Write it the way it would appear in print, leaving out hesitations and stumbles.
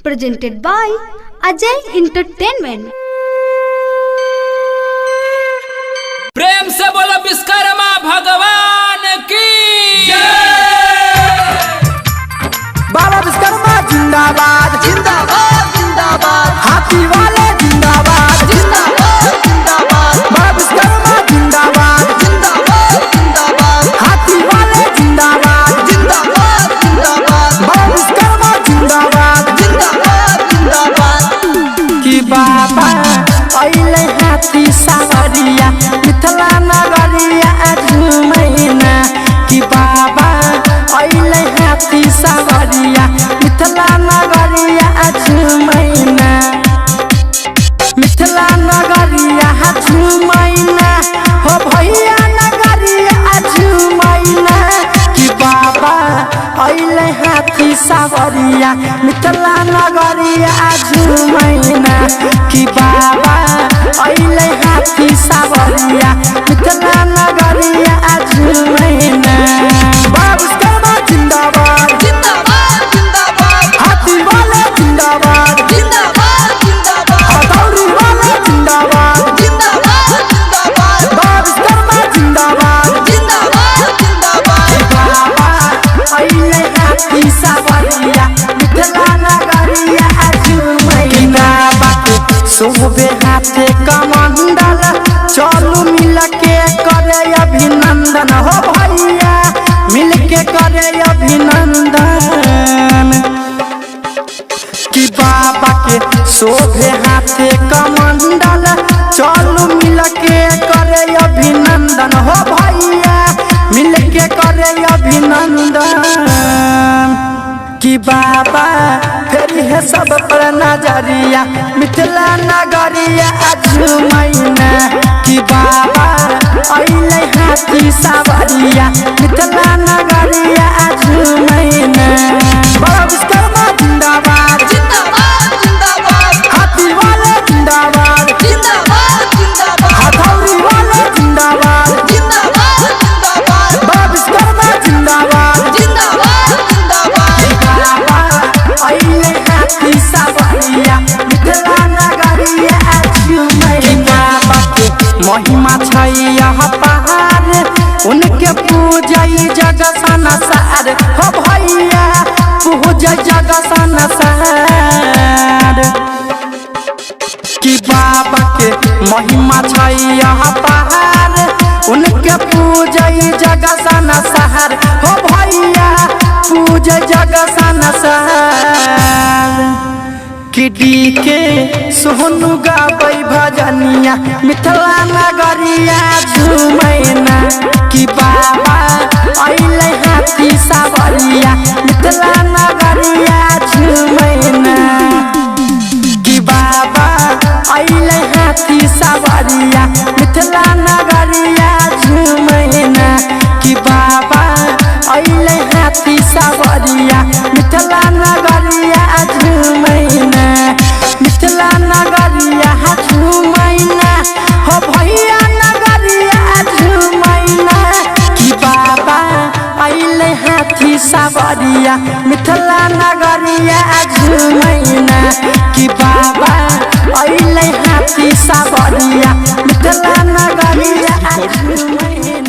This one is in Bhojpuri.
presented by Ajay Entertainment। प्रेम से बोलो विश्वकर्मा भगवान की बाबा विश्वकर्मा जिंदाबाद जिंदाबाद जिंदाबाद हाथी वाले जिंदाबाद जिंदाबाद जिंदाबाद बाबा विश्वकर्मा जिंदाबाद जिंदाबाद जिंदाबाद हाथी वाले जिंदाबाद जिंदाबाद जिंदाबाद बाबा विश्वकर्मा जिंदाबाद जिंदाबाद जिंदाबाद की बाबा अइले हाथी सावरिया मिथिला नगरिया झुमैना की बाबा अइले हाथी सावरिया मिथिला नगरिया झुमैना मिथिला नगरिया झुमैना हो भैया नगरिया झुमैना की बाबा अइले हाथी सावरिया मिथिला नगरिया झुमैना की बाबा अइले हाथी सावरिया मिथिला नगरिया झुमैना बाबा विश्वकर्मा जिंदाबाद जिंदाबाद जिंदाबाद हाथी वाले जिंदाबाद जिंदाबाद जिंदाबाद हथौड़ी वाले जिंदाबाद जिंदाबाद जिंदाबाद बाबा विश्वकर्मा जिंदाबाद जिंदाबाद जिंदाबाद बाबा अइले हाथी सावरिया मिथिला नगरिया झुमैना शोभे हाथे कमंडल चलू मिल के करे अभिनंदन हो भैया मिल के करे अभिनंदन कि बाबा के शोभे हाथे कमंडल चलू मिल के करे अभिनंदन हो भैया मिल के करे अभिनंदन कि बाबा फिर है सब पर नजरिया मिथिला नगरिया झुमैना कि बाबा अइले हाथी सावरिया मिथिला नगरिया झुमैना बाबा विश्वकर्मा जिंदाबाद जिंदाबाद जिंदाबाद हाथी वाले जिंदाबाद जिंदाबाद जिंदाबाद हथौड़ी वाले जिंदाबाद जिंदाबाद जिंदाबाद बाबा विश्वकर्मा जिंदाबाद जिंदाबाद जिंदाबाद अइले हाथी सावरिया मिथिला नगरिया झुमैना महिमा छै यह पहाड़ उनके पूजै जग संसार हो भैया पूजै जग संसार कि बाबा के महिमा छै यह पहाड़ उनके पूजै जग संसार हो भैया पूजै जग संसार किडी के सोहनु गाबै भजनिया मिथिला नगरिया झुमैना कि बाबा अइले हाथी सावरिया मिथिला नगरिया झुमैना कि बाबा अइले हाथी सावरिया मिथिला नगरिया झुमैना कि बाबा अइले हाथी सावरिया मिथिला नगरिया झुमैना मिथिला नगरिया झुमैना हो भैया नगरिया झुमैना कि बाबा अइले हाथी सावरिया मिथिला नगरिया झुमैना कि बाबा अइले हाथी सावरिया मिथिला नगरिया झुमैना।